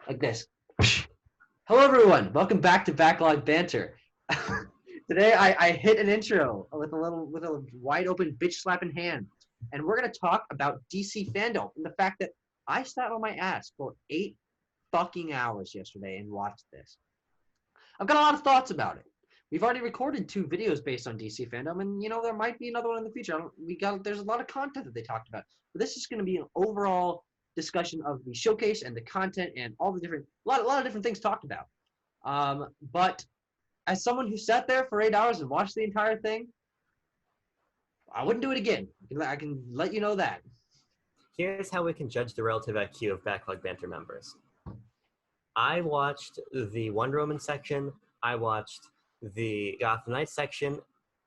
like this. Hello, everyone. Welcome back to Backlog Banter. Today, I hit an intro with a wide open bitch slapping hand, and we're gonna talk about DC Fandome and the fact that I sat on my ass for 8 fucking hours yesterday and watched this. I've got a lot of thoughts about it. We've already recorded 2 videos based on DC Fandome, and there might be another one in the future. There's a lot of content that they talked about, but this is going to be an overall discussion of the showcase and the content and all the different lot of different things talked about. But as someone who sat there for 8 hours and watched the entire thing, I wouldn't do it again. I can let you know that. Here's how we can judge the relative IQ of Backlog Banter members. I watched the Wonder Woman section, I watched the Gotham Knights section,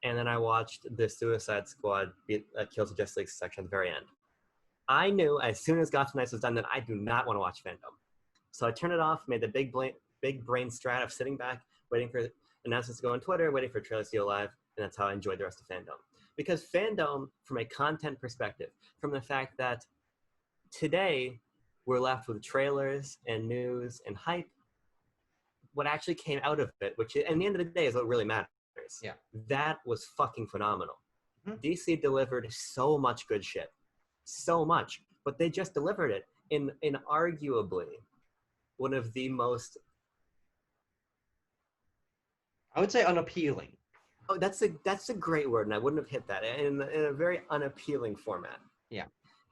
and then I watched the Suicide Squad Kills the Justice League section at the very end. I knew as soon as Gotham Knights was done that I do not want to watch Fandome. So I turned it off, made the big brain strat of sitting back, waiting for announcements to go on Twitter, waiting for trailers to go live, and that's how I enjoyed the rest of Fandome. Because Fandome, from a content perspective, from the fact that today we're left with trailers and news and hype, what actually came out of it, which at the end of the day is what really matters. Yeah. That was fucking phenomenal. Mm-hmm. DC delivered so much good shit. So much. But they just delivered it in arguably one of the most... I would say unappealing. Oh, that's a great word, and I wouldn't have hit that. In a very unappealing format. Yeah.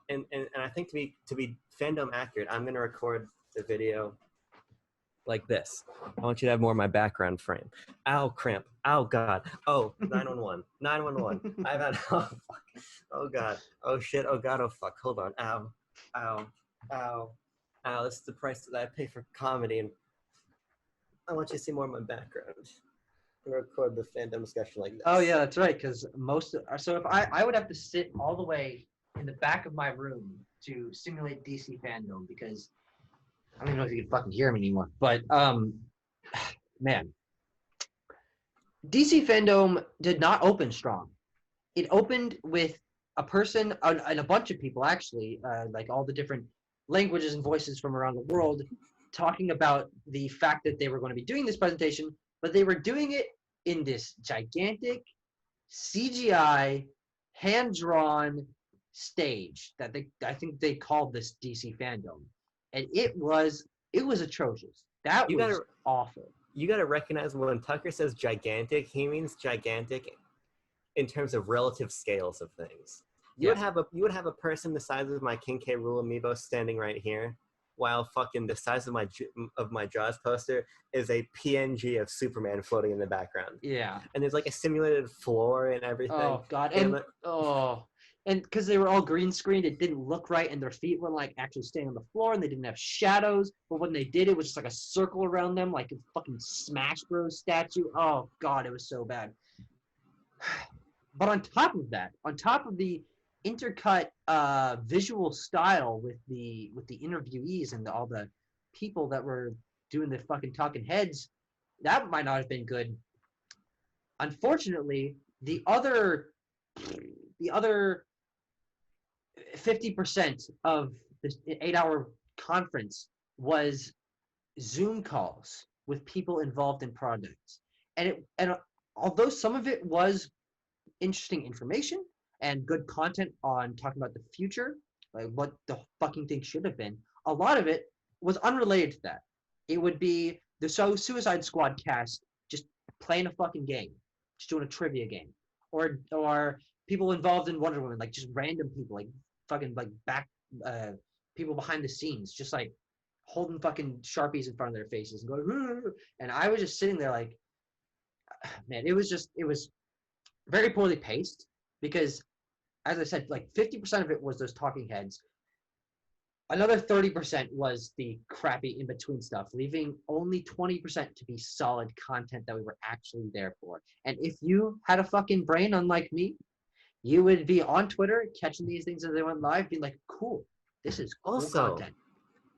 And I think to be Fandome accurate, I'm going to record the video like this. I want you to have more of my background frame. Ow, cramp. Ow, God. Oh, 911. 911. I've had, oh, fuck. Oh, God. Oh, shit. Oh, God. Oh, fuck. Hold on. Ow. Ow. Ow. Ow. This is the price that I pay for comedy, and I want you to see more of my background. I'm going to record the Fandome discussion like this. Oh, yeah, that's right, because so if I would have to sit all the way in the back of my room to simulate DC Fandome, because I don't even know if you can fucking hear me anymore. But man, DC Fandome did not open strong. It opened with a person and a bunch of people, actually, like all the different languages and voices from around the world, talking about the fact that they were going to be doing this presentation, but they were doing it in this gigantic CGI hand-drawn stage that I think they called this DC Fandome. And it was atrocious. That was awful. You got to recognize when Tucker says gigantic, he means gigantic in terms of relative scales of things. You would have a person the size of my King K. Rool amiibo standing right here, while fucking the size of my Jaws poster is a PNG of Superman floating in the background. Yeah. And there's like a simulated floor and everything. Oh God. And because they were all green screened, it didn't look right, and their feet were like actually staying on the floor, and they didn't have shadows. But when they did, it was just like a circle around them, like a fucking Smash Bros. Statue. Oh God, it was so bad. But on top of that, on top of the intercut visual style with the interviewees and all the people that were doing the fucking talking heads, that might not have been good. Unfortunately, the other 50% of this 8-hour conference was Zoom calls with people involved in projects. And although some of it was interesting information and good content on talking about the future, like what the fucking thing should have been, a lot of it was unrelated to that. It would be the Suicide Squad cast just playing a fucking game, just doing a trivia game, or people involved in Wonder Woman, like just random people, like fucking like back people behind the scenes, just like holding fucking Sharpies in front of their faces and going, and I was just sitting there like, man, it was very poorly paced, because as I said, like 50% of it was those talking heads. Another 30% was the crappy in-between stuff, leaving only 20% to be solid content that we were actually there for. And if you had a fucking brain unlike me, you would be on Twitter catching these things as they went live, being like, cool, this is cool content.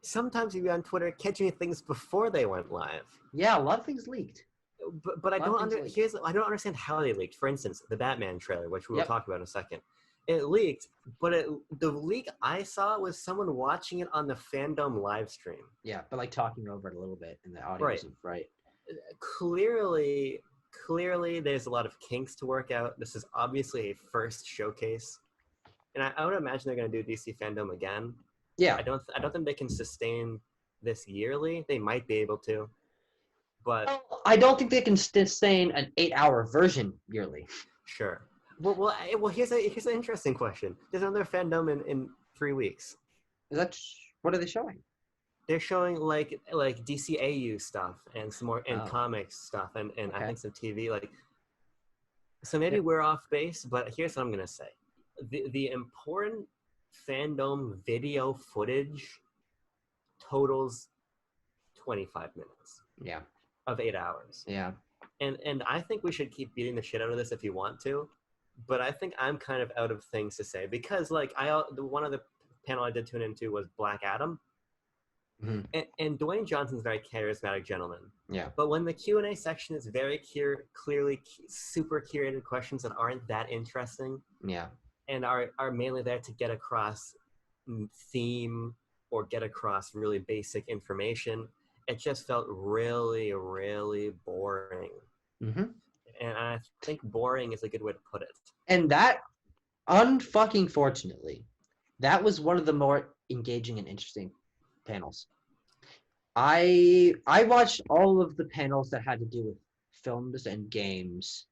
Sometimes you'd be on Twitter catching things before they went live. Yeah, a lot of things leaked. But I don't understand how they leaked. For instance, the Batman trailer, which we will talk about in a second. It leaked, but the leak I saw was someone watching it on the Fandome live stream. Yeah, but like talking over it a little bit, and the audio Right. isn't right. Clearly, there's a lot of kinks to work out. This is obviously a first showcase, and I would imagine they're going to do DC Fandom again. Yeah, I don't think they can sustain this yearly. They might be able to, but well, I don't think they can sustain an 8-hour version yearly. sure. Well. Here's an interesting question. There's another Fandom in 3 weeks. That's what are they showing? They're showing like DCAU stuff and some more and Oh. comics stuff and I Okay. think some TV. Like, so maybe we're off base, but here's what I'm gonna say: the important Fandom video footage totals 25 minutes Yeah, of 8 hours. yeah. And I think we should keep beating the shit out of this if you want to, but I think I'm kind of out of things to say because like one of the panel I did tune into was Black Adam. Mm-hmm. And Dwayne Johnson's a very charismatic gentleman. Yeah. But when the Q&A section is very clearly super curated questions that aren't that interesting Yeah. and are mainly there to get across theme or get across really basic information, it just felt really, really boring. Mm-hmm. And I think boring is a good way to put it. And that, unfucking fortunately, that was one of the more engaging and interesting panels. I watched all of the panels that had to do with films and games,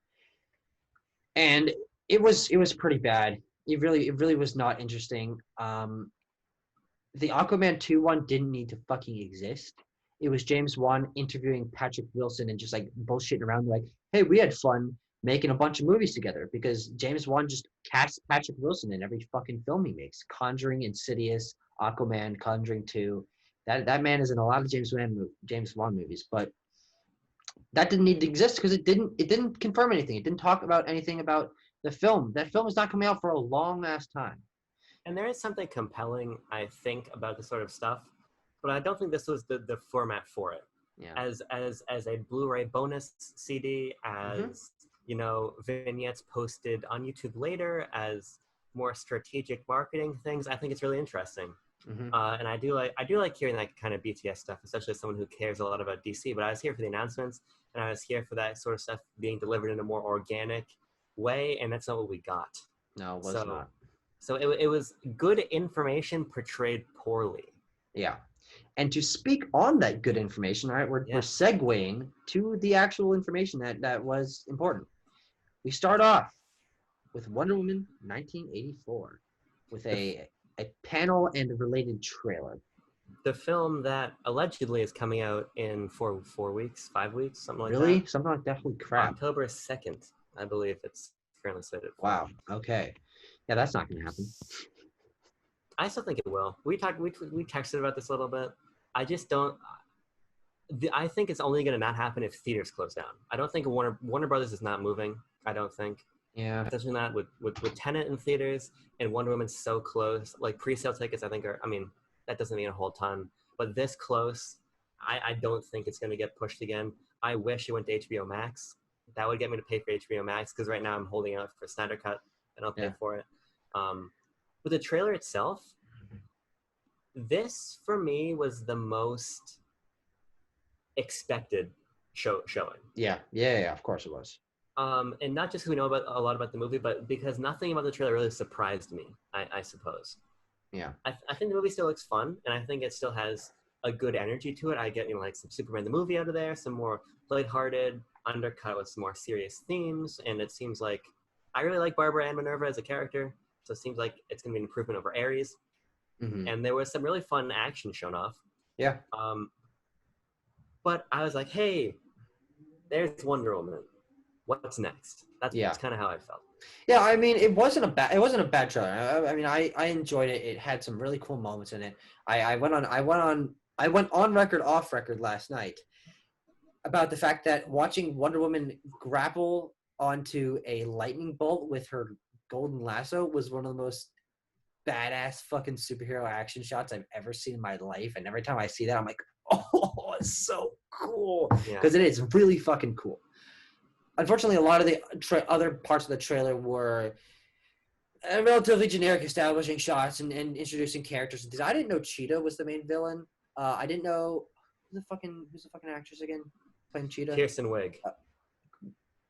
and it was pretty bad. It really was not interesting. The Aquaman 2 one didn't need to fucking exist. It was James Wan interviewing Patrick Wilson and just like bullshitting around like, hey, we had fun making a bunch of movies together because James Wan just casts Patrick Wilson in every fucking film he makes. Conjuring, Insidious, Aquaman, Conjuring 2. That man is in a lot of James Wan movies, but that didn't need to exist because it didn't confirm anything. It didn't talk about anything about the film. That film is not coming out for a long ass time. And there is something compelling, I think, about this sort of stuff, but I don't think this was the format for it. Yeah. As a Blu-ray bonus CD, as you know, vignettes posted on YouTube later, as more strategic marketing things, I think it's really interesting. And I do like hearing that kind of BTS stuff, especially as someone who cares a lot about DC. But I was here for the announcements, and I was here for that sort of stuff being delivered in a more organic way, and that's not what we got. No, it was not. So it was good information portrayed poorly. Yeah. And to speak on that good information, all right, we're segueing to the actual information that was important. We start off with Wonder Woman 1984 with a panel and a related trailer. The film that allegedly is coming out in 4 weeks, 5 weeks, something like that. Really? Something like that? Holy crap. October 2nd, I believe it's currently slated for. Wow. Okay. Yeah, that's not going to happen. I still think it will. We texted about this a little bit. I just don't. I think it's only going to not happen if theaters close down. I don't think Warner Brothers is not moving. I don't think. Yeah. Especially not with Tenet in theaters and Wonder Woman so close. Like pre-sale tickets, I think that doesn't mean a whole ton. But this close, I don't think it's going to get pushed again. I wish it went to HBO Max. That would get me to pay for HBO Max because right now I'm holding out for Snyder Cut and I'll pay for it. But the trailer itself, this for me was the most expected showing. Yeah, of course it was. And not just because we know a lot about the movie, but because nothing about the trailer really surprised me, I suppose. Yeah. I think the movie still looks fun, and I think it still has a good energy to it. I get, like some Superman the movie out of there, some more lighthearted, undercut with some more serious themes, and it seems like I really like Barbara Ann Minerva as a character, so it seems like it's going to be an improvement over Ares. And there was some really fun action shown off. Yeah. But I was like, hey, there's Wonder Woman. What's next? That's kind of how I felt. Yeah, I mean, it wasn't a bad trailer. I mean, I enjoyed it. It had some really cool moments in it. I went on record, off record last night about the fact that watching Wonder Woman grapple onto a lightning bolt with her golden lasso was one of the most badass fucking superhero action shots I've ever seen in my life. And every time I see that, I'm like, oh, it's so cool. Because it is really fucking cool. Unfortunately, a lot of the other parts of the trailer were relatively generic establishing shots and introducing characters and things. I didn't know Cheetah was the main villain. I didn't know who's the fucking actress again playing Cheetah. Kirsten Wig.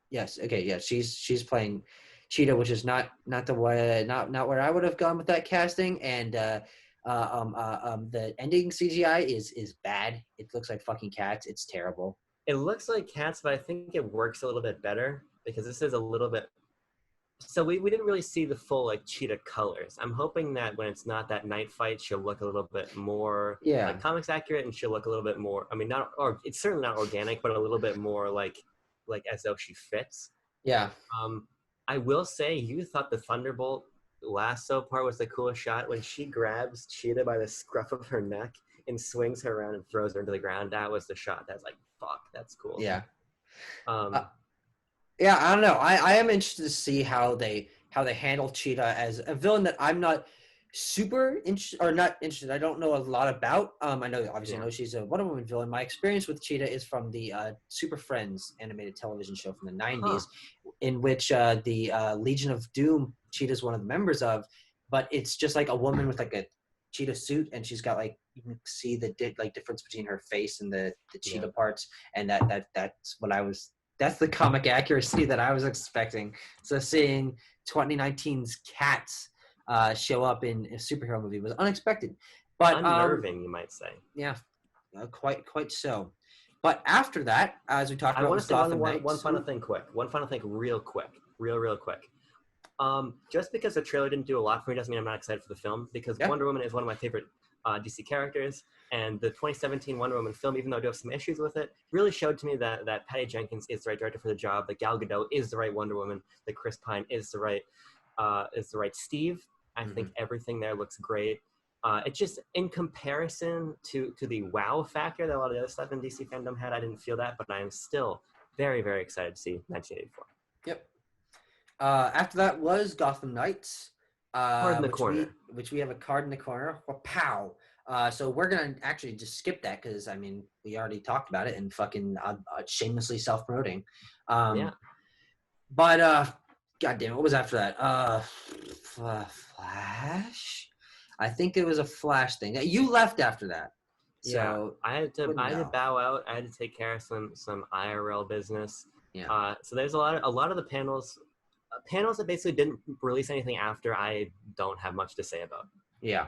Yes. Okay. Yeah. She's playing Cheetah, which is not the way not where I would have gone with that casting. And the ending CGI is bad. It looks like fucking cats. It's terrible. It looks like cats, but I think it works a little bit better because this is a little bit. So we didn't really see the full like cheetah colors. I'm hoping that when it's not that night fight, she'll look a little bit more like comics accurate, and she'll look a little bit more. I mean, not or it's certainly not organic, but a little bit more like as though she fits. Yeah. I will say, you thought the Thunderbolt lasso part was the coolest shot when she grabs Cheetah by the scruff of her neck and swings her around and throws her into the ground. That was the shot. That's like, fuck, that's cool. Yeah. Yeah, I don't know. I am interested to see how they handle Cheetah as a villain that I'm not super interested or not interested. I don't know a lot about. I know obviously I know she's a Wonder Woman villain. My experience with Cheetah is from the Super Friends animated television show from the 90s, in which the Legion of Doom Cheetah is one of the members of, but it's just like a woman with like a cheetah suit, and she's got like you can see the difference between her face and the cheetah parts, and that's what I was. That's the comic accuracy that I was expecting. So seeing 2019's Cats show up in a superhero movie was unexpected, but unnerving, you might say. Yeah, quite so. But after that, as we talked about, I want to say one final thing, real quick. Just because the trailer didn't do a lot for me doesn't mean I'm not excited for the film. Because Wonder Woman is one of my favorite DC characters, and the 2017 Wonder Woman film, even though I do have some issues with it, really showed to me that Patty Jenkins is the right director for the job, that Gal Gadot is the right Wonder Woman, that Chris Pine is the right Steve. I think everything there looks great. It's just in comparison to the wow factor that a lot of the other stuff in DC fandom had, I didn't feel that, but I am still very, very excited to see 1984. Yep. After that was Gotham Knights. Card in the corner. Which we have a card in the corner. Pow. So we're going to actually just skip that because, I mean, we already talked about it and fucking shamelessly self-promoting. But, goddamn, what was after that? Flash? I think it was a Flash thing. You left after that. So I had to bow out. I had to take care of some IRL business. Yeah. So there's a lot of the panels that basically didn't release anything after, I don't have much to say about. Yeah.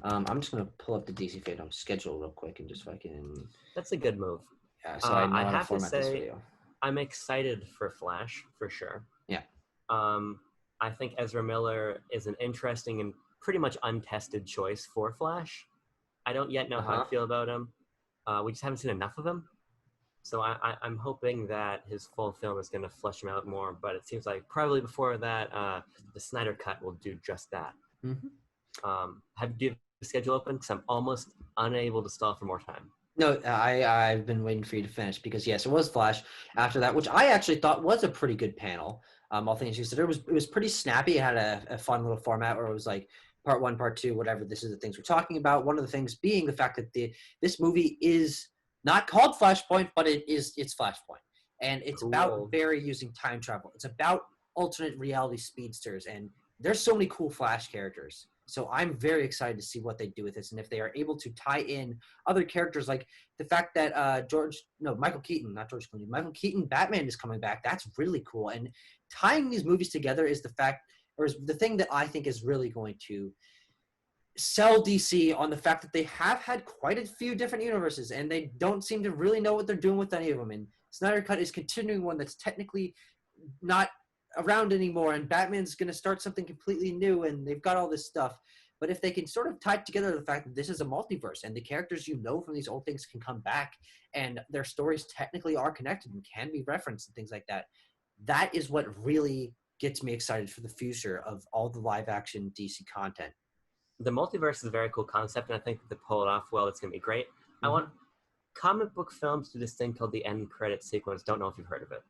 I'm just gonna pull up the DC Fandom schedule real quick and just fucking. That's a good move. Yeah. So I know how to format this video. I'm excited for Flash for sure. Yeah. I think Ezra Miller is an interesting and pretty much untested choice for Flash. I don't yet know how I feel about him. We just haven't seen enough of him. So I'm hoping that his full film is going to flesh him out more, but it seems like probably before that, the Snyder Cut will do just that. Do you have the schedule open? Because I'm almost unable to stall for more time. No, I've been waiting for you to finish because, yes, it was Flash after that, which I actually thought was a pretty good panel. All things considered, it was pretty snappy. It had a fun little format where it was like part one, part two, whatever. This is the things we're talking about. One of the things being the fact that this movie is not called Flashpoint, but it's Flashpoint. And it's about Barry using time travel. It's about alternate reality speedsters. And there's so many cool Flash characters. So I'm very excited to see what they do with this. And if they are able to tie in other characters, like the fact that Michael Keaton, not George Clooney, Michael Keaton Batman is coming back. That's really cool. And tying these movies together is the thing that I think is really going to sell DC on the fact that they have had quite a few different universes and they don't seem to really know what they're doing with any of them. And Snyder Cut is continuing one that's technically not around anymore, and Batman's going to start something completely new, and they've got all this stuff. But if they can sort of tie together the fact that this is a multiverse and the characters from these old things can come back and their stories technically are connected and can be referenced and things like that, that is what really gets me excited for the future of all the live action DC content. The multiverse is a very cool concept, and I think if they pull it off well, it's going to be great. I want comic book films to do this thing called the end credit sequence. Don't know if you've heard of it.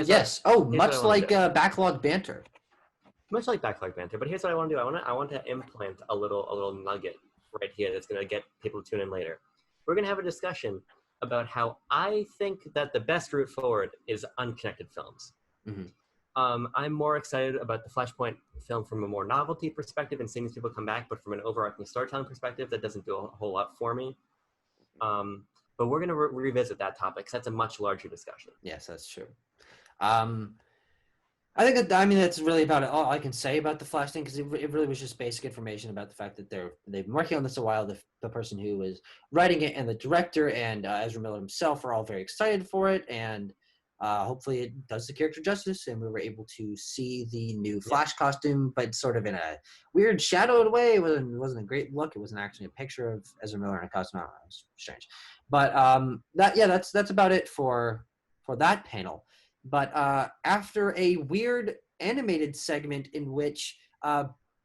Yes. Much like backlog banter. Much like backlog banter, but here's what I want to do. I want to implant a little nugget right here that's going to get people to tune in later. We're going to have a discussion about how I think that the best route forward is unconnected films. I'm more excited about the Flashpoint film from a more novelty perspective and seeing these people come back, but from an overarching storytelling perspective, that doesn't do a whole lot for me. But we're going to revisit that topic because that's a much larger discussion. Yes, that's true. I think that, I mean, that's really about all I can say about the Flash thing, because it really was just basic information about the fact that they've been working on this a while. The person who was writing it and the director and Ezra Miller himself are all very excited for it, and hopefully it does the character justice, and we were able to see the new Flash costume, but sort of in a weird shadowed way. It wasn't a great look. It wasn't actually a picture of Ezra Miller in a costume. I don't know, it was strange. But that's about it for that panel. But after a weird animated segment in which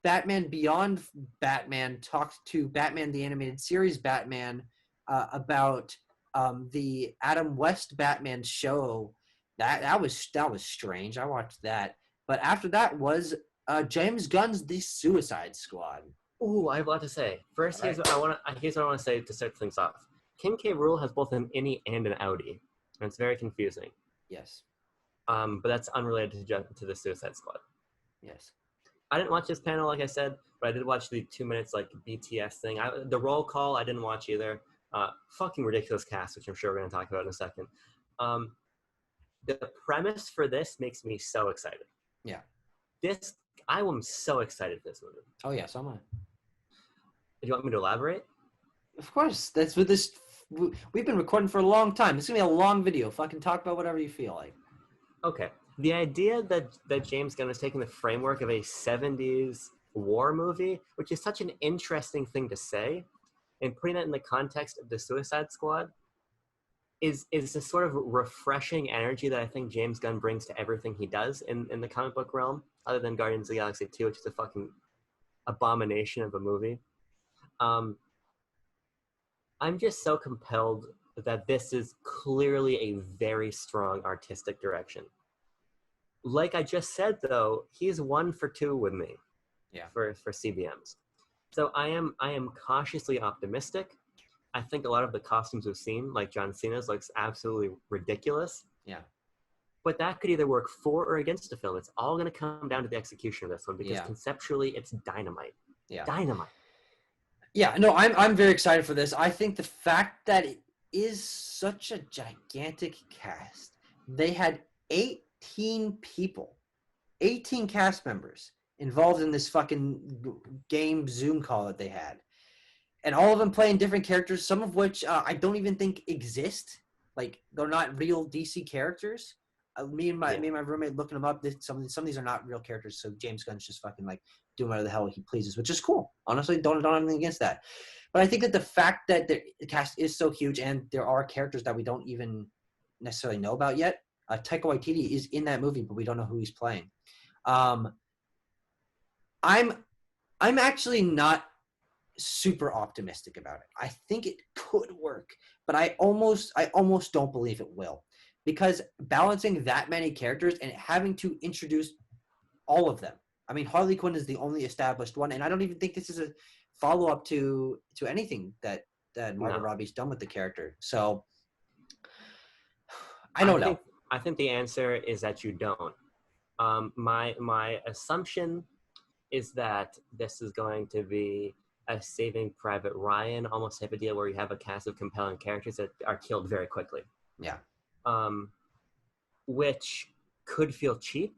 Batman Beyond Batman talked to Batman the Animated Series Batman about the Adam West Batman show, that was strange. I watched that. But after that was James Gunn's The Suicide Squad. Ooh, I have a lot to say. First, here's what I want to say to start things off. Kim K. Rool has both an innie and an outie, and it's very confusing. Yes. But that's unrelated to the Suicide Squad. Yes. I didn't watch this panel, like I said, but I did watch the 2 minutes like BTS thing. The roll call I didn't watch either. Fucking ridiculous cast, which I'm sure we're going to talk about in a second. The premise for this makes me so excited. Yeah. I am so excited for this movie. Oh yeah, so am I. Do you want me to elaborate? Of course. That's what this. We've been recording for a long time. It's gonna be a long video. Fucking talk about whatever you feel like. Okay. The idea that James Gunn is taking the framework of a 70s war movie, which is such an interesting thing to say, and putting that in the context of the Suicide Squad is a sort of refreshing energy that I think James Gunn brings to everything he does in the comic book realm, other than Guardians of the Galaxy 2, which is a fucking abomination of a movie. I'm just so compelled that this is clearly a very strong artistic direction. Like I just said, though, he's 1 for 2 with me. Yeah. For CBMs. So I am cautiously optimistic. I think a lot of the costumes we've seen, like John Cena's, looks absolutely ridiculous. Yeah. But that could either work for or against the film. It's all going to come down to the execution of this one, because conceptually it's dynamite. Yeah. Dynamite. Yeah, no, I'm very excited for this. I think the fact that it is such a gigantic cast. They had 18 people, 18 cast members involved in this fucking game Zoom call that they had. And all of them playing different characters, some of which I don't even think exist. Like, they're not real DC characters. Me and my roommate looking them up. Some of these are not real characters, so James Gunn's just fucking like doing whatever the hell he pleases, which is cool. Honestly, don't have anything against that. But I think that the fact that the cast is so huge and there are characters that we don't even necessarily know about yet. Taika Waititi is in that movie, but we don't know who he's playing. I'm actually not super optimistic about it. I think it could work, but I almost don't believe it will, because balancing that many characters and having to introduce all of them. I mean, Harley Quinn is the only established one, and I don't even think this is a follow-up to anything that Margot Robbie's done with the character. So I don't know. I think the answer is that you don't. My assumption is that this is going to be a Saving Private Ryan almost type of deal, where you have a cast of compelling characters that are killed very quickly. Yeah. Which could feel cheap.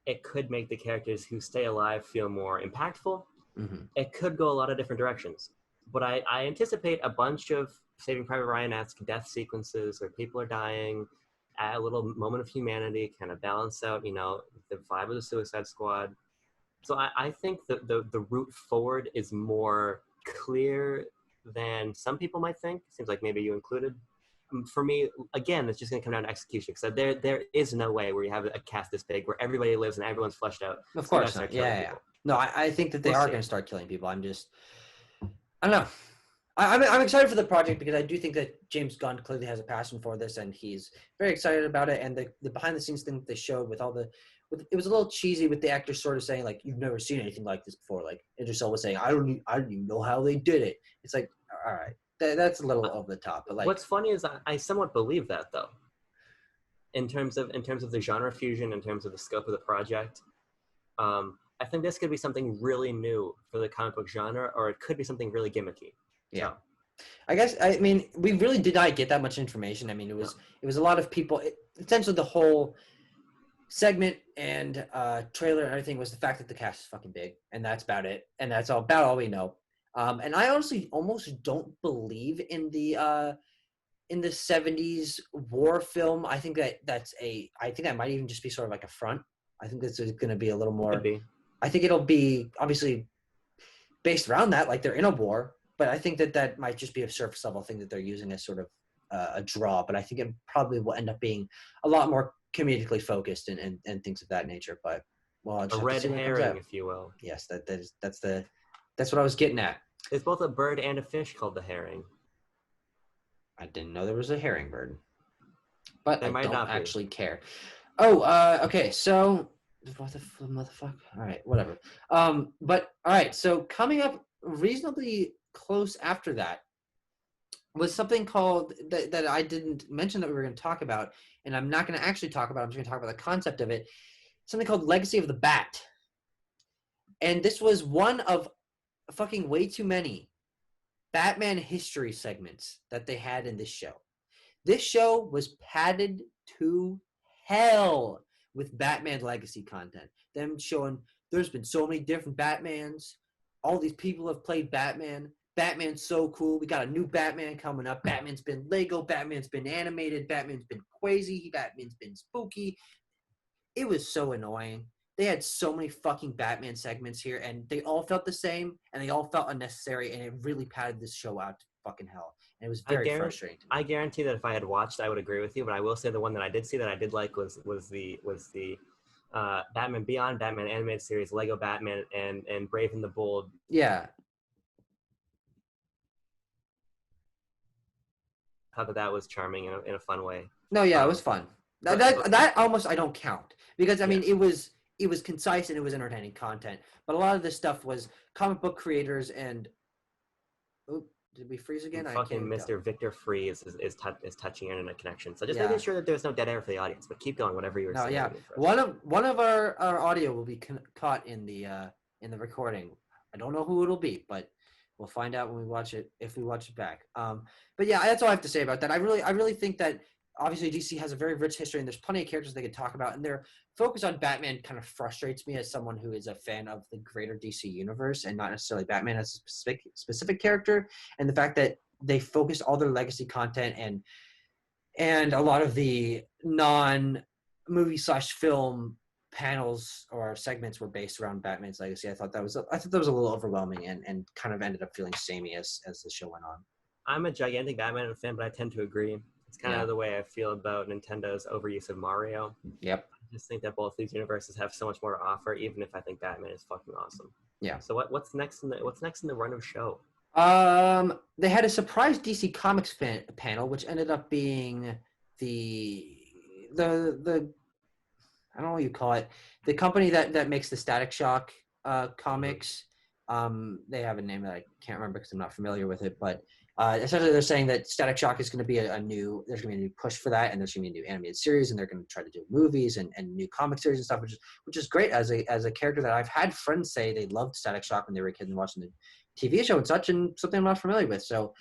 It could make the characters who stay alive feel more impactful. Mm-hmm. It could go a lot of different directions. But I anticipate a bunch of Saving Private Ryan-esque death sequences where people are dying, add a little moment of humanity, kind of balance out, the vibe of the Suicide Squad. So I think the route forward is more clear than some people might think. Seems like maybe you included. For me, again, it's just going to come down to execution. So there is no way where you have a cast this big, where everybody lives and everyone's fleshed out. Of course not. Yeah. No, I think that they are going to start killing people. I don't know. I'm excited for the project because I do think that James Gunn clearly has a passion for this, and he's very excited about it. And the behind the scenes thing that they showed with it was a little cheesy with the actors sort of saying like, you've never seen anything like this before. Like Idris Elba was saying, I don't even know how they did it. It's like, all right, that's a little over the top. But like, what's funny is I somewhat believe that though. in terms of the genre fusion, in terms of the scope of the project, I think this could be something really new for the comic book genre, or it could be something really gimmicky. Yeah. So, I guess I mean we really did not get that much information. I mean no. it was a lot of people. Essentially, the whole segment and trailer and everything was the fact that the cast is fucking big, and that's about it. And that's about all we know. And I honestly almost don't believe in the 70s war film. I think I think that might even just be sort of like a front. I think this is going to be a little Could more. be. I think it'll be obviously based around that, like they're in a war, but I think that might just be a surface level thing that they're using as sort of a draw. But I think it probably will end up being a lot more comedically focused and things of that nature. But well, I'll A just have to red see when it comes herring, out. if you will. Yes, that's what I was getting at. There's both a bird and a fish called the herring. I didn't know there was a herring bird, but There I might don't not be. actually care. Oh, okay. So what the motherfucker? All right, whatever. But all right. So coming up reasonably close after that was something called that I didn't mention that we were going to talk about, and I'm not going to actually talk about. I'm just going to talk about the concept of it. Something called Legacy of the Bat, and this was one of fucking way too many Batman history segments that they had in this show. This show was padded to hell with Batman legacy content. Them showing there's been so many different Batmans. All these people have played Batman. Batman's so cool. We got a new Batman coming up. Batman's been Lego. Batman's been animated. Batman's been crazy. Batman's been spooky. It was so annoying. They had so many fucking Batman segments here, and they all felt the same, and they all felt unnecessary, and it really padded this show out to fucking hell. And it was very frustrating to me. I guarantee that if I had watched, I would agree with you. But I will say the one that I did see that I did like was the Batman Beyond, Batman animated series, Lego Batman, and Brave and the Bold. Yeah. I thought that was charming in a fun way. No, yeah, it was fun. That almost I don't count because I mean it was concise and it was entertaining content. But a lot of this stuff was comic book creators and. Oh, did we freeze again? I Fucking can't Mr. tell. Victor Freeze is touching your internet connection. So just Yeah. making sure that there's no dead air for the audience. But keep going, whatever you were No, saying. yeah. One of our audio will be caught in the recording. I don't know who it'll be, but we'll find out when we watch it if we watch it back. But yeah, that's all I have to say about that. I really think that obviously DC has a very rich history and there's plenty of characters they could talk about, and their focus on Batman kind of frustrates me as someone who is a fan of the greater DC universe and not necessarily Batman as a specific character. And the fact that they focused all their legacy content and a lot of the non-movie / film panels or segments were based around Batman's legacy. I thought that was a little overwhelming and kind of ended up feeling samey as the show went on. I'm a gigantic Batman fan, but I tend to agree. It's kind of the way I feel about Nintendo's overuse of Mario. Yep. I just think that both these universes have so much more to offer, even if I think Batman is fucking awesome. Yeah. So what's next in the run of show? They had a surprise DC Comics panel, which ended up being the I don't know what you call it, the company that makes the Static Shock comics. They have a name that I can't remember because I'm not familiar with it, but essentially they're saying that Static Shock is going to be there's going to be a new push for that, and there's going to be a new animated series, and they're going to try to do movies and new comic series and stuff, which is great as a character that I've had friends say they loved Static Shock when they were a kid and watching the TV show and such, and something I'm not familiar with. So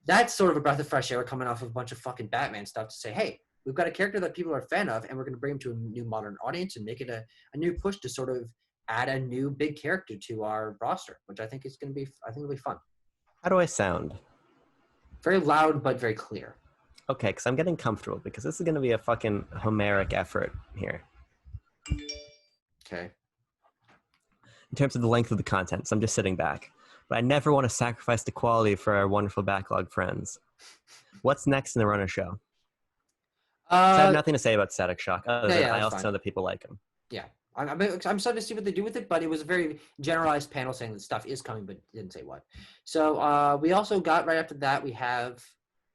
that's sort of a breath of fresh air coming off of a bunch of fucking Batman stuff to say, hey, we've got a character that people are a fan of, and we're going to bring him to a new modern audience and make it a new push to sort of add a new big character to our roster, which I think it'll be fun. How do I sound? Very loud, but very clear. Okay, because I'm getting comfortable because this is going to be a fucking Homeric effort here. Okay. In terms of the length of the content, so I'm just sitting back. But I never want to sacrifice the quality for our wonderful backlog friends. What's next in the runner show? I have nothing to say about Static Shock. Other than I also know that people like him. Yeah. I'm excited to see what they do with it, but it was a very generalized panel saying that stuff is coming, but didn't say what. So we also got, right after that, we have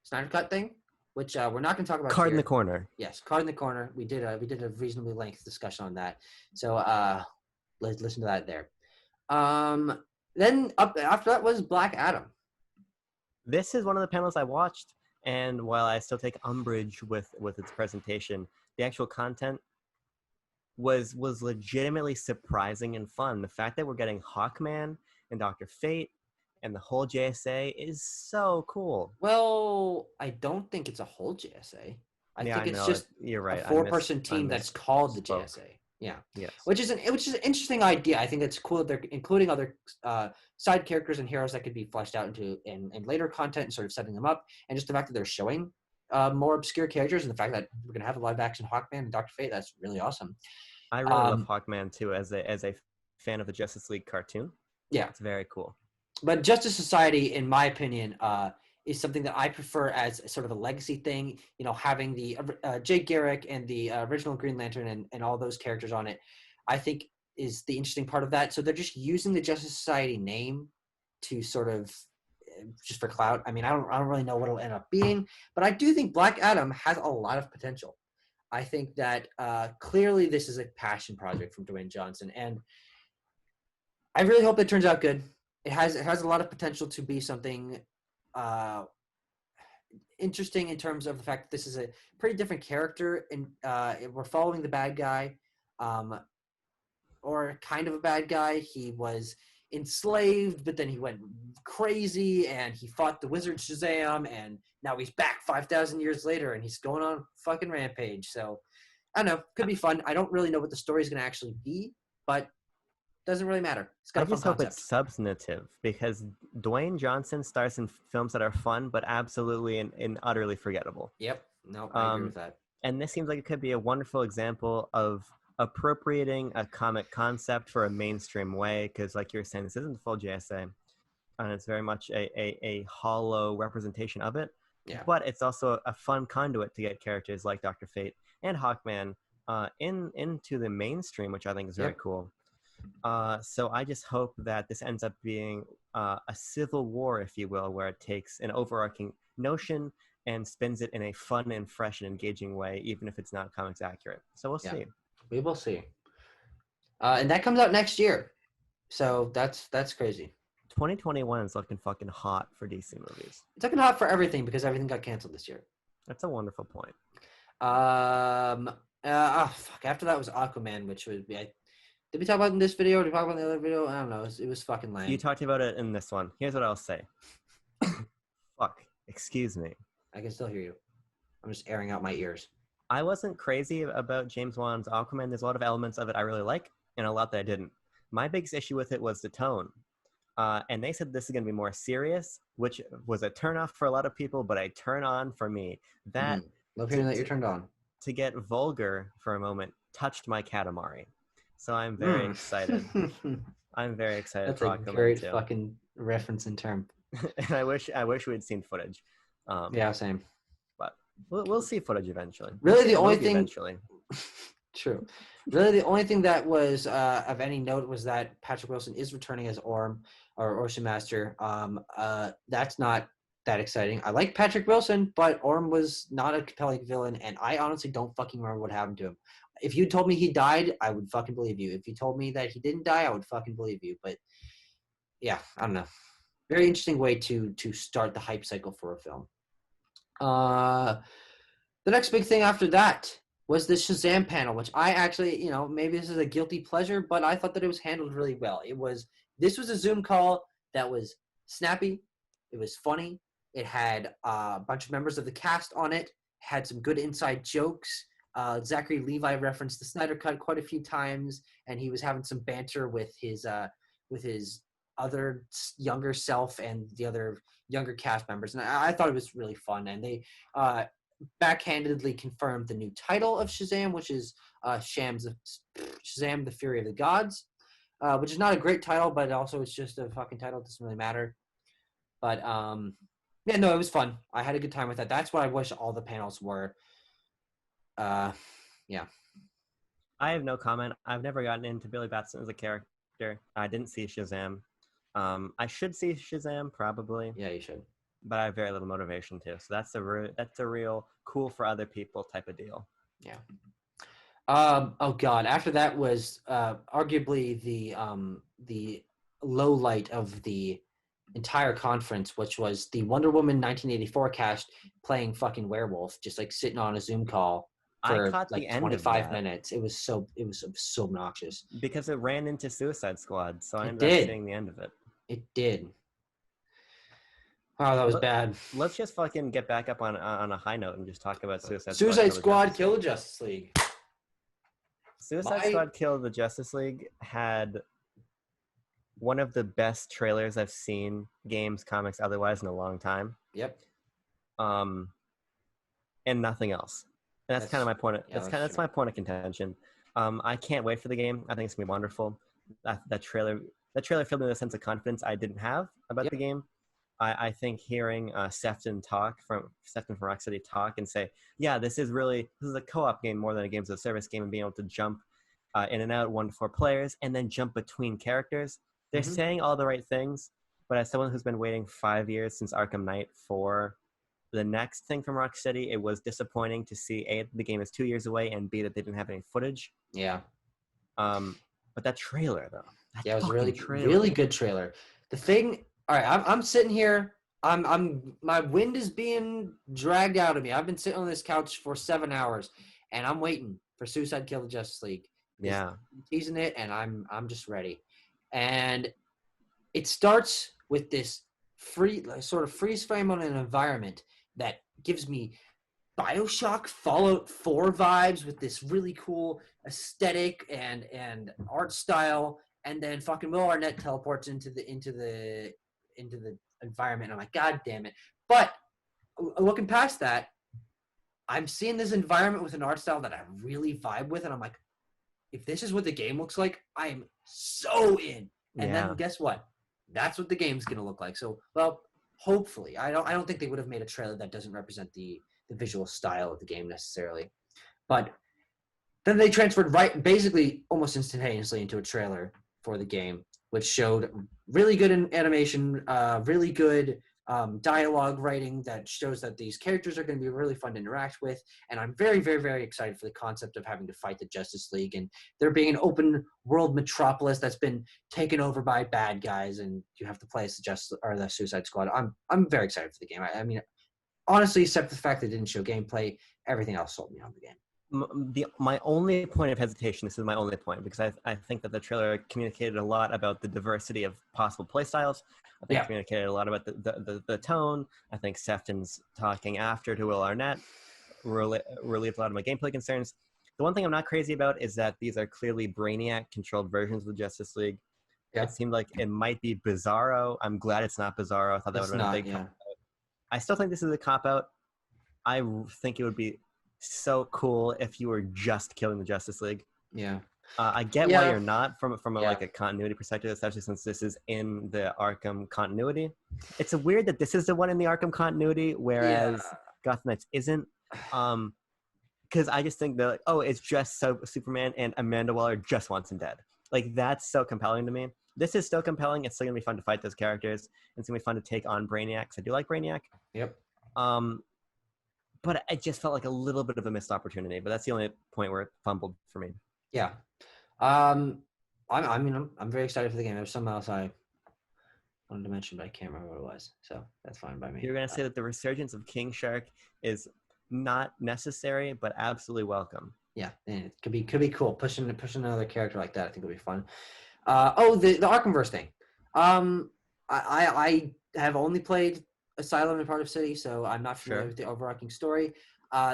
Snyder Cut thing, which we're not going to talk about Card here. in the corner. Yes, Card in the corner. We did a reasonably lengthy discussion on that. So let's listen to that there. Then after that was Black Adam. This is one of the panels I watched, and while I still take umbrage with its presentation, the actual content was legitimately surprising and fun. The fact that we're getting Hawkman and Dr. Fate and the whole JSA is so cool. Well, I don't think it's a whole JSA. I Yeah, think I it's know. just You're a right. four-person team that's called the spoke. JSA. Yeah, Yes. which is an interesting idea. I think it's cool that they're including other side characters and heroes that could be fleshed out into in later content and sort of setting them up. And just the fact that they're showing more obscure characters and the fact that we're gonna have a live-action Hawkman and Dr. Fate, that's really awesome. I really love Hawkman too as a fan of the Justice League cartoon. Yeah, it's very cool. But Justice Society, in my opinion, is something that I prefer as sort of a legacy thing. You know, having the Jake Garrick and the original Green Lantern and all those characters on it, I think is the interesting part of that. So they're just using the Justice Society name to sort of just for clout. I mean, I don't really know what it'll end up being, but I do think Black Adam has a lot of potential. I think that clearly this is a passion project from Dwayne Johnson, and I really hope it turns out good. It has a lot of potential to be something interesting in terms of the fact that this is a pretty different character, and we're following the bad guy, or kind of a bad guy. He was enslaved, but then he went crazy, and he fought the wizard Shazam, and now he's back 5,000 years later, and he's going on a fucking rampage. So I don't know, could be fun. I don't really know what the story is going to actually be, but doesn't really matter. It's got I a fun just hope concept. it's substantive because Dwayne Johnson stars in films that are fun, but absolutely and utterly forgettable. Yep. No, I agree with that. And this seems like it could be a wonderful example of appropriating a comic concept for a mainstream way. Because, like you're saying, this isn't the full JSA, and it's very much a hollow representation of it. Yeah. But it's also a fun conduit to get characters like Dr. Fate and Hawkman into the mainstream, which I think is very cool. So I just hope that this ends up being a civil war, if you will, where it takes an overarching notion and spins it in a fun and fresh and engaging way, even if it's not comics accurate. So we'll see. We will see. And that comes out next year. So that's crazy. 2021 is looking fucking hot for DC movies. It's looking hot for everything because everything got canceled this year. That's a wonderful point. Fuck. After that was Aquaman, which would be... Did we talk about it in this video? Did we talk about it in the other video? I don't know. It was fucking lame. You talked about it in this one. Here's what I'll say. Fuck. Excuse me. I can still hear you. I'm just airing out my ears. I wasn't crazy about James Wan's Aquaman. There's a lot of elements of it I really like, and a lot that I didn't. My biggest issue with it was the tone. And they said this is going to be more serious, which was a turn off for a lot of people, but a turn on for me. That love hearing that you're turned on. To get vulgar for a moment touched my Katamari. So I'm very excited. I'm very excited. That's a great fucking reference in term. And I wish we'd seen footage. Yeah, same. But we'll see footage eventually. Really, the only thing. Eventually. True. Really, the only thing that was of any note was that Patrick Wilson is returning as Orm or Ocean Master. That's not that exciting. I like Patrick Wilson, but Orm was not a compelling villain, and I honestly don't fucking remember what happened to him. If you told me he died, I would fucking believe you. If you told me that he didn't die, I would fucking believe you. But yeah, I don't know. Very interesting way to start the hype cycle for a film. The next big thing after that was the Shazam panel, which I actually, maybe this is a guilty pleasure, but I thought that it was handled really well. This was a Zoom call that was snappy. It was funny. It had a bunch of members of the cast on it, had some good inside jokes. Zachary Levi referenced the Snyder Cut quite a few times, and he was having some banter with his other younger self and the other younger cast members. And I thought it was really fun. And they backhandedly confirmed the new title of Shazam, which is Shazam, the Fury of the Gods, which is not a great title, but also it's just a fucking title. It doesn't really matter. But yeah, no, it was fun. I had a good time with that. That's what I wish all the panels were. Yeah. I have no comment. I've never gotten into Billy Batson as a character. I didn't see Shazam. I should see Shazam probably. Yeah, you should. But I have very little motivation to. So that's a real cool for other people type of deal. Yeah. Oh God. After that was arguably the low light of the entire conference, which was the Wonder Woman 1984 cast playing fucking werewolf, just like sitting on a Zoom call. I for caught the like end of 25 that minutes. It was so obnoxious. because it ran into Suicide Squad, so I It ended up did. seeing the end of it. It did. Wow, that was Let, bad. let's just fucking get back up on a high note and just talk about Suicide Squad. Suicide Kill the Squad, Justice Kill the League. Justice League. Suicide Squad Kill the Justice League had one of the best trailers I've seen, games, comics, otherwise, in a long time. Yep. And nothing else. And that's kind of my point. That's my point of contention. I can't wait for the game. I think it's gonna be wonderful. That trailer filled me with a sense of confidence I didn't have about the game. I think hearing Sefton from Rocksteady talk and say, yeah, this is a co-op game more than a games of service game, and being able to jump in and out 1 to 4 players and then jump between characters. They're saying all the right things, but as someone who's been waiting 5 years since Arkham Knight for the next thing from Rocksteady, it was disappointing to see A, the game is 2 years away, and B, that they didn't have any footage. Yeah. But that trailer, though. It was a really good trailer. The thing, all right, I'm sitting here. My wind is being dragged out of me. I've been sitting on this couch for 7 hours, and I'm waiting for Suicide Kill the Justice League. Yeah. Teasing it, and I'm just ready. And it starts with this sort of freeze frame on an environment that gives me BioShock Fallout 4 vibes with this really cool aesthetic and art style, and then fucking Will Arnett teleports into the environment. And I'm like, God damn it. But looking past that, I'm seeing this environment with an art style that I really vibe with, and I'm like, if this is what the game looks like, I am so in. And then guess what? That's what the game's gonna look like. So, well, hopefully. I don't think they would have made a trailer that doesn't represent the visual style of the game necessarily. But then they transferred basically almost instantaneously into a trailer for the game, which showed really good animation, really good dialogue writing that shows that these characters are going to be really fun to interact with. And I'm very, very, very excited for the concept of having to fight the Justice League and there being an open world metropolis that's been taken over by bad guys, and you have to play as the Suicide Squad. I'm very excited for the game. I mean, honestly, except for the fact that it didn't show gameplay, everything else sold me on the game. My only point of hesitation, this is my only point, because I think that the trailer communicated a lot about the diversity of possible playstyles. I think it communicated a lot about the tone. I think Sefton's talking after to Will Arnett relieved a lot of my gameplay concerns. The one thing I'm not crazy about is that these are clearly Brainiac-controlled versions of the Justice League. Yeah. It seemed like it might be Bizarro. I'm glad it's not Bizarro. I thought that would have been a big cop-out. I still think this is a cop-out. I think it would be so cool if you were just killing the Justice League. Yeah. I get why you're not from like a continuity perspective, especially since this is in the Arkham continuity. It's weird that this is the one in the Arkham continuity, whereas Gotham Knights isn't. Because I just think that, like, oh, it's just so Superman and Amanda Waller just wants him dead. Like, that's so compelling to me. This is still compelling. It's still going to be fun to fight those characters. It's going to be fun to take on Brainiac, because I do like Brainiac. Yep. But it just felt like a little bit of a missed opportunity. But that's the only point where it fumbled for me. Yeah. I'm very excited for the game. There's something else I wanted to mention, but I can't remember what it was. So that's fine by me. You're going to say that the resurgence of King Shark is not necessary, but absolutely welcome. Yeah, and it could be cool. Pushing another character like that, I think it'll be fun. The Arkhamverse thing. I have only played Asylum and Part of City, so I'm not familiar with the overarching story.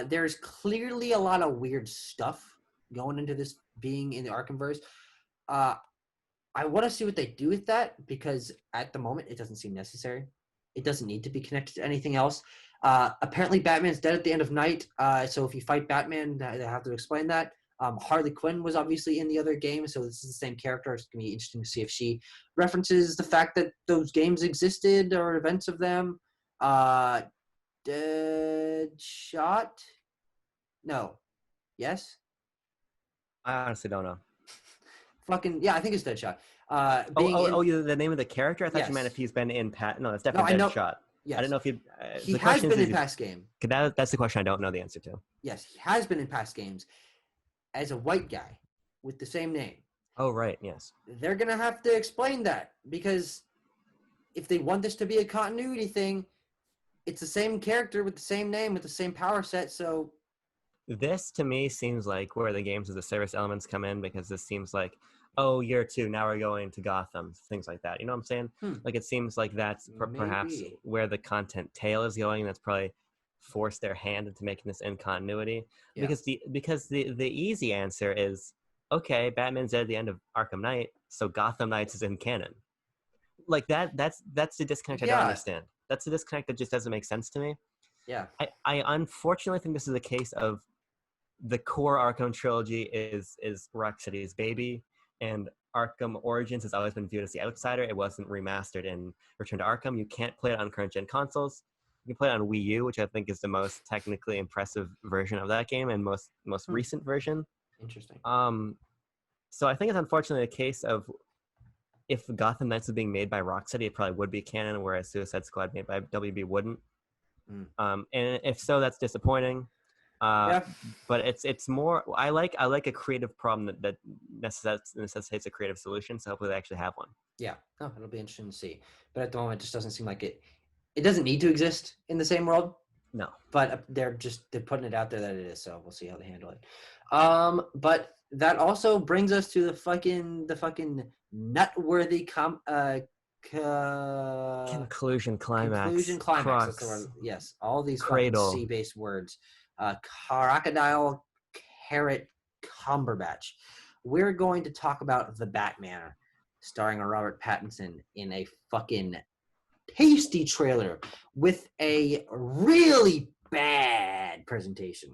There's clearly a lot of weird stuff going into this being in the Arkhamverse. I want to see what they do with that, because at the moment it doesn't seem necessary. It doesn't need to be connected to anything else. Apparently Batman's dead at the end of Night, so if you fight Batman, they have to explain that. Harley Quinn was obviously in the other game, so this is the same character. It's going to be interesting to see if she references the fact that those games existed or events of them. Deadshot? No. Yes? I honestly don't know. I think it's Deadshot. The name of the character? I thought you meant if he's been in No, that's definitely Deadshot. Yes. I don't know if he has been in past game. That's the question I don't know the answer to. Yes, he has been in past games as a white guy with the same name. Oh, right, yes. They're going to have to explain that, because if they want this to be a continuity thing, it's the same character with the same name with the same power set, so This to me seems like where the games as a service elements come in, because this seems like, oh, year two, now we're going to Gotham, things like that. You know what I'm saying? Hmm. Like it seems like that's perhaps Maybe. where the content tail is going. That's probably forced their hand into making this in continuity. Yeah. Because the easy answer is, okay, Batman's dead at the end of Arkham Knight, so Gotham Knights is in canon. Like that's the disconnect I don't Yeah. understand. That's the disconnect that just doesn't make sense to me. Yeah. I unfortunately think this is a case of the core Arkham trilogy is Rocksteady's baby, and Arkham Origins has always been viewed as the outsider. It wasn't remastered in Return to Arkham. You can't play it on current gen consoles. You can play it on Wii U, which I think is the most technically impressive version of that game and most recent version. Interesting. So I think it's unfortunately a case of, if Gotham Knights was being made by Rocksteady, it probably would be canon, whereas Suicide Squad made by WB wouldn't. Mm. And if so, that's disappointing. Yeah. But it's more. I like a creative problem that necessitates a creative solution. So hopefully they actually have one. Yeah. No, it'll be interesting to see. But at the moment, it just doesn't seem like it. It doesn't need to exist in the same world. No. But they're putting it out there that it is. So we'll see how they handle it. But that also brings us to the fucking nut-worthy Conclusion climax. conclusion climax. Crux, That's the word. Yes, all these Cradle. fucking C-based words. Crocodile, carrot, Cumberbatch. We're going to talk about The Batman, starring Robert Pattinson in a fucking tasty trailer with a really bad presentation.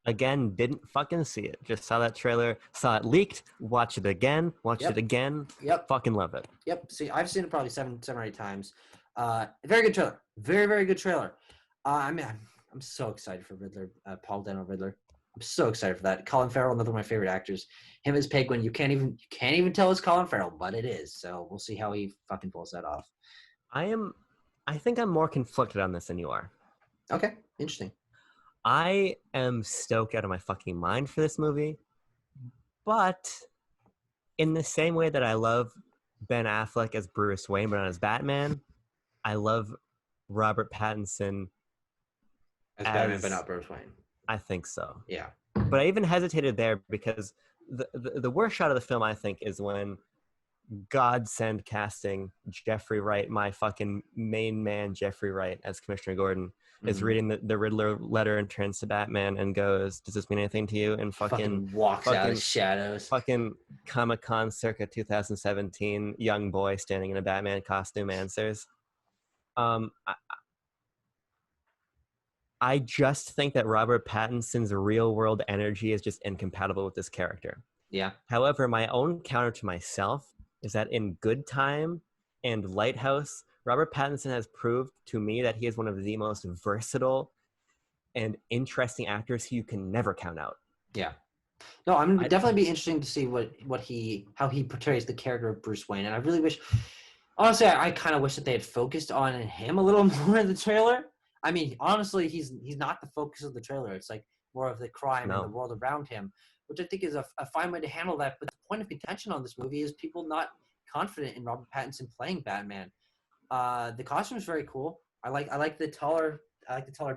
Again, didn't fucking see it. Just saw that trailer, saw it leaked, watch it again, watch it again. Yep. Fucking love it. Yep. See, I've seen it probably seven or eight times. Very good trailer. Very, very good trailer. I'm so excited for Riddler, Paul Dano Riddler. I'm so excited for that. Colin Farrell, another of my favorite actors. Him as Penguin, you can't even tell it's Colin Farrell, but it is. So we'll see how he fucking pulls that off. I think I'm more conflicted on this than you are. Okay, interesting. I am stoked out of my fucking mind for this movie, but in the same way that I love Ben Affleck as Bruce Wayne but not as Batman, I love Robert Pattinson As Batman, but not Bruce Wayne. I think so. Yeah. But I even hesitated there because the worst shot of the film, I think, is when godsend casting Jeffrey Wright, my fucking main man Jeffrey Wright as Commissioner Gordon, is reading the Riddler letter and turns to Batman and goes, "Does this mean anything to you?" And fucking walks out of the shadows. Fucking Comic-Con circa 2017, young boy standing in a Batman costume answers. I just think that Robert Pattinson's real world energy is just incompatible with this character. Yeah. However, my own counter to myself is that in Good Time and Lighthouse, Robert Pattinson has proved to me that he is one of the most versatile and interesting actors who you can never count out. Yeah. No, I'm definitely be interesting to see how he portrays the character of Bruce Wayne. And I really wish, honestly, I kind of wish that they had focused on him a little more in the trailer. I mean, honestly, he's not the focus of the trailer. It's like more of the crime and the world around him, which I think is a fine way to handle that. But the point of contention on this movie is people not confident in Robert Pattinson playing Batman. The costume is very cool. I like the taller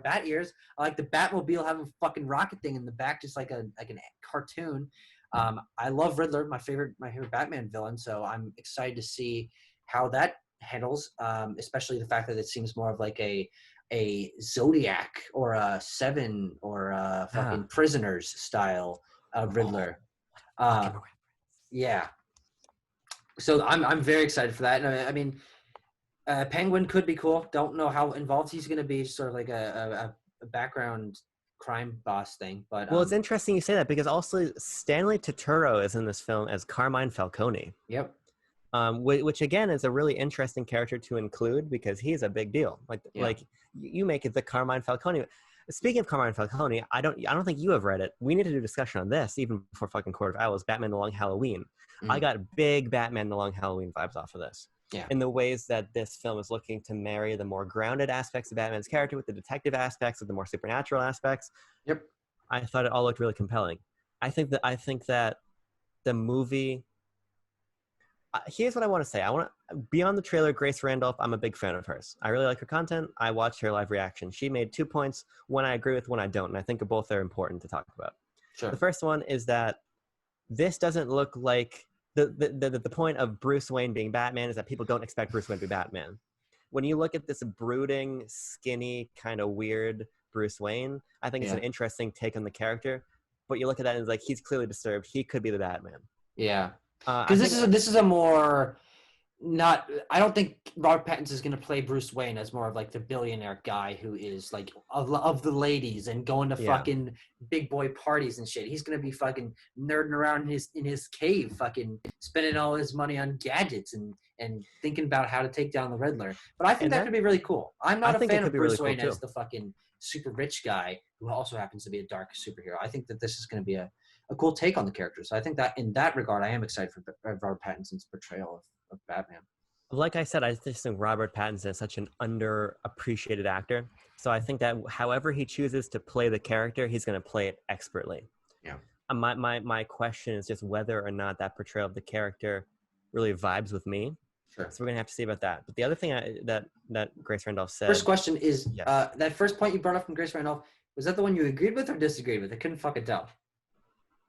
bat ears. I like the Batmobile having a fucking rocket thing in the back, just like an cartoon. I love Riddler, my favorite Batman villain. So I'm excited to see how that handles, especially the fact that it seems more of like a Zodiac or a Seven or a fucking Prisoners style Riddler. Yeah. So I'm very excited for that. And I mean, Penguin could be cool. Don't know how involved he's going to be. Sort of like a background crime boss thing. But well, it's interesting you say that because also Stanley Turturro is in this film as Carmine Falcone. Yep. Which again is a really interesting character to include because he's a big deal. Like you make it the Carmine Falcone. Speaking of Carmine Falcone, I don't think you have read it. We need to do a discussion on this even before fucking Court of Owls, Batman the Long Halloween. I got big Batman the Long Halloween vibes off of this. Yeah. In the ways that this film is looking to marry the more grounded aspects of Batman's character with the detective aspects, with the more supernatural aspects. Yep. I thought it all looked really compelling. I think that the movie, Here's what I want to say. Beyond the trailer, Grace Randolph, I'm a big fan of hers. I really like her content. I watched her live reaction. She made 2 points, one I agree with, one I don't, and I think both are important to talk about. Sure. The first one is that this doesn't look like the point of Bruce Wayne being Batman is that people don't expect Bruce Wayne to be Batman. When you look at this brooding, skinny, kind of weird Bruce Wayne, I think it's an interesting take on the character. But you look at that and it's like, he's clearly disturbed. He could be the Batman. Yeah. Because this is a more not. I don't think Robert Pattinson is going to play Bruce Wayne as more of like the billionaire guy who is like of the ladies and going to fucking big boy parties and shit. He's going to be fucking nerding around in his cave, fucking spending all his money on gadgets and thinking about how to take down the Riddler. But I think that could be really cool. I'm not a fan of Bruce Wayne as the fucking super rich guy who also happens to be a dark superhero. I think that this is going to be a cool take on the character. So I think that in that regard, I am excited for Robert Pattinson's portrayal of Batman. Like I said, I just think Robert Pattinson is such an underappreciated actor. So I think that however he chooses to play the character, he's going to play it expertly. Yeah. My question is just whether or not that portrayal of the character really vibes with me. Sure. So we're going to have to see about that. But the other thing that Grace Randolph said. First question is, that first point you brought up from Grace Randolph, was that the one you agreed with or disagreed with? I couldn't fucking tell.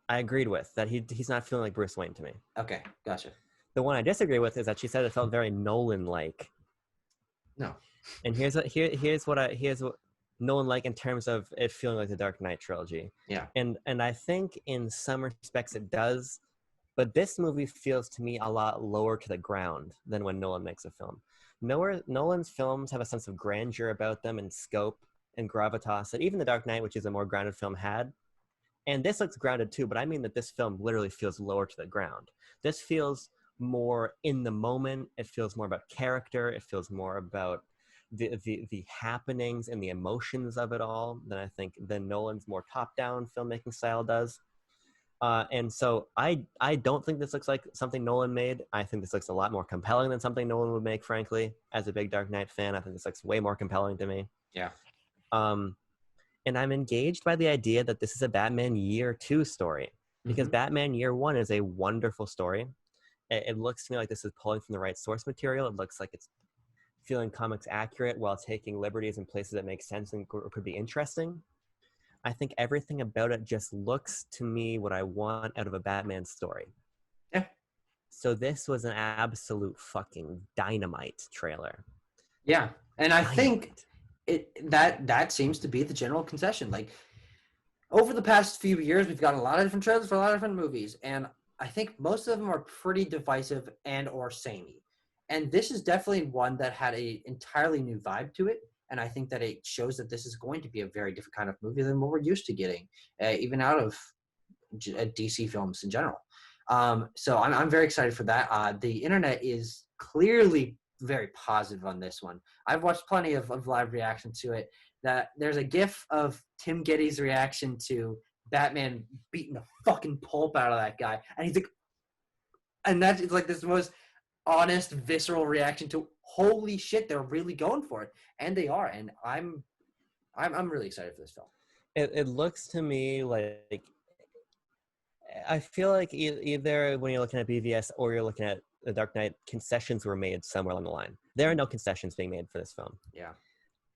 I agreed with that. He's not feeling like Bruce Wayne to me. Okay, gotcha. The one I disagree with is that she said it felt very Nolan-like. No. And here's what Nolan-like in terms of it feeling like the Dark Knight trilogy. Yeah. And I think in some respects it does, but this movie feels to me a lot lower to the ground than when Nolan makes a film. Nolan's films have a sense of grandeur about them and scope and gravitas that even The Dark Knight, which is a more grounded film, had. And this looks grounded too, but I mean that this film literally feels lower to the ground. This feels more in the moment. It feels more about character. It feels more about the happenings and the emotions of it all than Nolan's more top-down filmmaking style does. And so I don't think this looks like something Nolan made. I think this looks a lot more compelling than something Nolan would make, frankly. As a big Dark Knight fan, I think this looks way more compelling to me. Yeah. And I'm engaged by the idea that this is a Batman Year 2 story. Because Batman Year 1 is a wonderful story. It looks to me like this is pulling from the right source material. It looks like it's feeling comics accurate while taking liberties in places that make sense and could be interesting. I think everything about it just looks to me what I want out of a Batman story. Yeah. So this was an absolute fucking dynamite trailer. Yeah. And I think that seems to be the general concession. Like, over the past few years, we've gotten a lot of different trailers for a lot of different movies, and I think most of them are pretty divisive and or samey. And this is definitely one that had a entirely new vibe to it, and I think that it shows that this is going to be a very different kind of movie than what we're used to getting, even out of DC films in general. So I'm very excited for that. The internet is clearly very positive on this one. I've watched plenty of live reaction to it. That there's a GIF of Tim Geddes' reaction to Batman beating the fucking pulp out of that guy, and he's like, and that's it's like this most honest, visceral reaction to holy shit, they're really going for it, and they are, and I'm really excited for this film. It looks to me like I feel like either when you're looking at BVS or you're looking at The Dark Knight, concessions were made somewhere along the line. There are no concessions being made for this film. Yeah.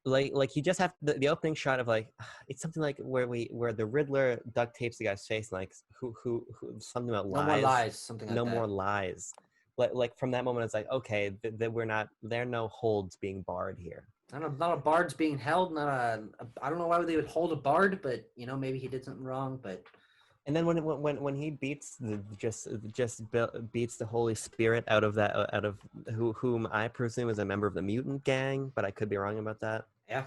Like you just have the opening shot of like it's something like where the Riddler duct tapes the guy's face like who something about lies. No more lies, something like that. No more lies. Like from that moment it's like okay that we're not there are no holds being barred here. Not a bard's being held. I don't know why they would hold a bard, but maybe he did something wrong. But and then when he beats beats the Holy Spirit out of whom I presume is a member of the mutant gang, but I could be wrong about that. Yeah,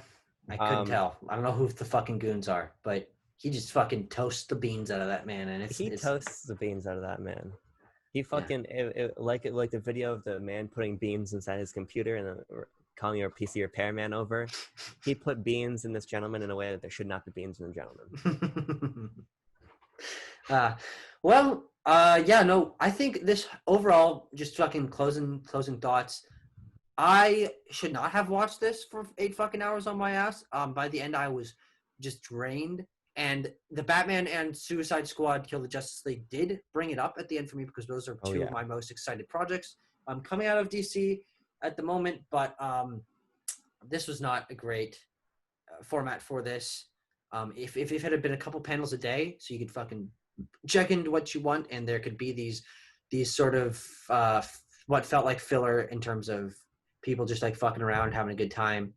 I couldn't tell. I don't know who the fucking goons are, but he just fucking toasts the beans out of that man, and he toasts the beans out of that man. He fucking like the video of the man putting beans inside his computer and calling your PC repairman over. He put beans in this gentleman in a way that there should not be beans in the gentleman. I think this overall, just fucking closing thoughts. I should not have watched this for 8 fucking hours on my ass. By the end, I was just drained. And the Batman and Suicide Squad Kill the Justice League did bring it up at the end for me because those are two of my most excited projects coming out of DC at the moment. But this was not a great format for this. If it had been a couple panels a day, so you could fucking check into what you want, and there could be these sort of what felt like filler in terms of people just like fucking around, having a good time.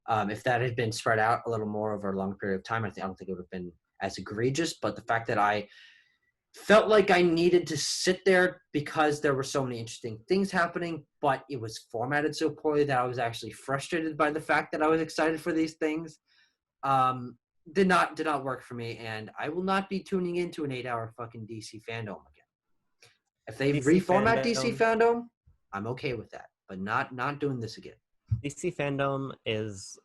If that had been spread out a little more over a long period of time, I don't think it would have been as egregious. But the fact that I felt like I needed to sit there because there were so many interesting things happening, but it was formatted so poorly that I was actually frustrated by the fact that I was excited for these things. Did not work for me, and I will not be tuning into an 8-hour fucking DC Fandome again. If they reformat DC Fandome, I'm okay with that, but not doing this again. DC Fandome is,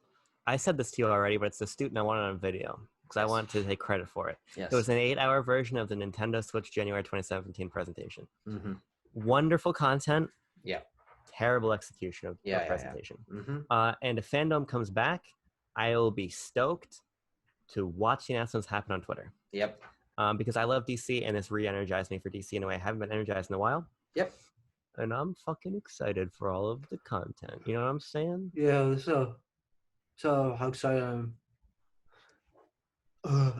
I said this to you already, but it's the student I wanted on video because I wanted to take credit for it. Yes. It was an 8-hour version of the Nintendo Switch January 2017 presentation. Mm-hmm. Wonderful content. Yeah. Terrible execution of presentation. Yeah. Mm-hmm. And if Fandome comes back, I will be stoked to watch the announcements happen on Twitter. Yep. Because I love DC, and this re-energized me for DC in a way I haven't been energized in a while. Yep. And I'm fucking excited for all of the content. You know what I'm saying? Yeah, so how excited I am.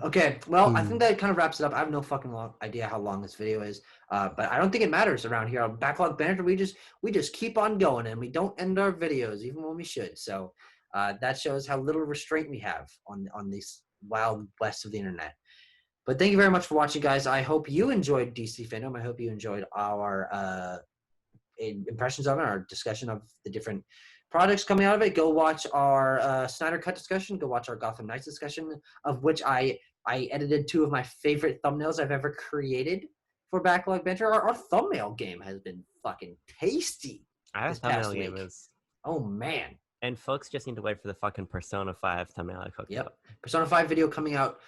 Okay, well, I think that kind of wraps it up. I have no fucking idea how long this video is, but I don't think it matters around here. On Backlog Banter, we just keep on going, and we don't end our videos even when we should. So that shows how little restraint we have on this wild west of the internet. But thank you very much for watching, guys. I hope you enjoyed DC Fandom. I hope you enjoyed our impressions of it, our discussion of the different products coming out of it. Go watch our Snyder Cut discussion. Go watch our Gotham Knights discussion, of which I edited 2 of my favorite thumbnails I've ever created for Backlog Banter. Our thumbnail game has been fucking tasty. Our thumbnail game is... Oh, man. And folks just need to wait for the fucking Persona 5 thumbnail I cooked up. Persona 5 video coming out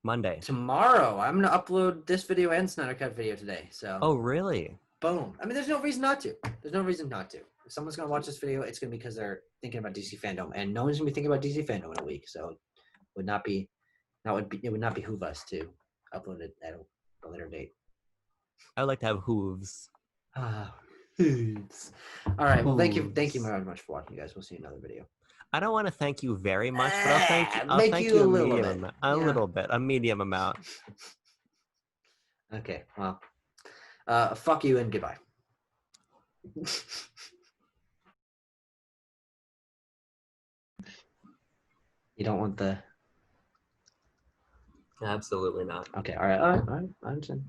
Monday. Tomorrow. I'm going to upload this video and Snyder Cut video today. So. Oh, really? Boom. I mean, there's no reason not to. There's no reason not to. If someone's going to watch this video, it's going to be because they're thinking about DC Fandom. And no one's going to be thinking about DC Fandom in a week. So it would not behoove us to upload it at a later date. I would like to have hooves. Hooves. All right. Well, thank you very much for watching, guys. We'll see you in another video. I don't want to thank you very much, but I'll thank you a little bit, a medium amount. Okay. Well, fuck you and goodbye. You don't want the... Absolutely not. Okay. All right. I understand.